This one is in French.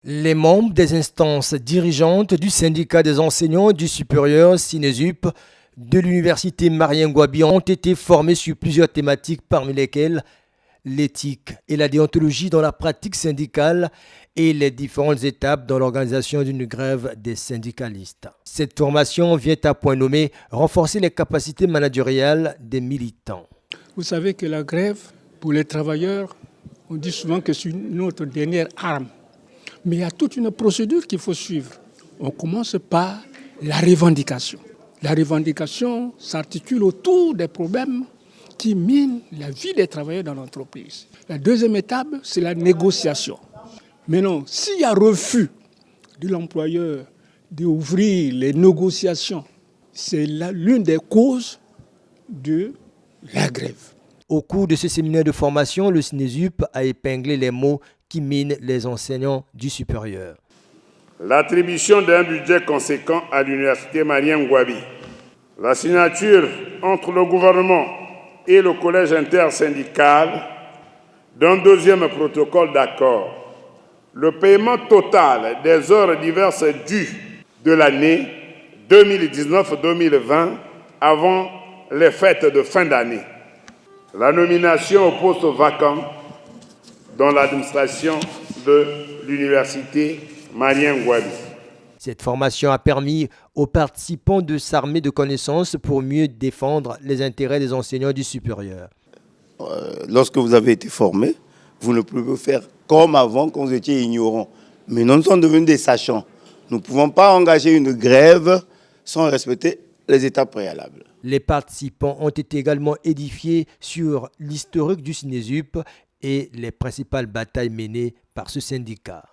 Les membres des instances dirigeantes du syndicat des enseignants du supérieur SYNESUP de l'université Marien-Ngouabi ont été formés sur plusieurs thématiques parmi lesquelles l'éthique et la déontologie dans la pratique syndicale et les différentes étapes dans l'organisation d'une grève des syndicalistes. Cette formation vient à point nommé renforcer les capacités managériales des militants. Vous savez que la grève, pour les travailleurs, on dit souvent que c'est notre dernière arme. Mais il y a toute une procédure qu'il faut suivre. On commence par la revendication. La revendication s'articule autour des problèmes qui minent la vie des travailleurs dans l'entreprise. La deuxième étape, c'est la négociation. Maintenant, s'il y a refus de l'employeur d'ouvrir les négociations, c'est l'une des causes de la grève. Au cours de ce séminaire de formation, le SYNESUP a épinglé les mots qui minent les enseignants du supérieur. L'attribution d'un budget conséquent à l'université Marien-Ngouabi. La signature entre le gouvernement et le collège intersyndical d'un deuxième protocole d'accord. Le paiement total des heures diverses dues de l'année 2019-2020 avant les fêtes de fin d'année. La nomination au poste vacant dans l'administration de l'université Marien-Ngouabi. Cette formation a permis aux participants de s'armer de connaissances pour mieux défendre les intérêts des enseignants du supérieur. Lorsque vous avez été formé, vous ne pouvez faire comme avant quand vous étiez ignorant. Mais nous sommes devenus des sachants. Nous ne pouvons pas engager une grève sans respecter les étapes préalables. Les participants ont été également édifiés sur l'historique du SYNESUP et les principales batailles menées par ce syndicat.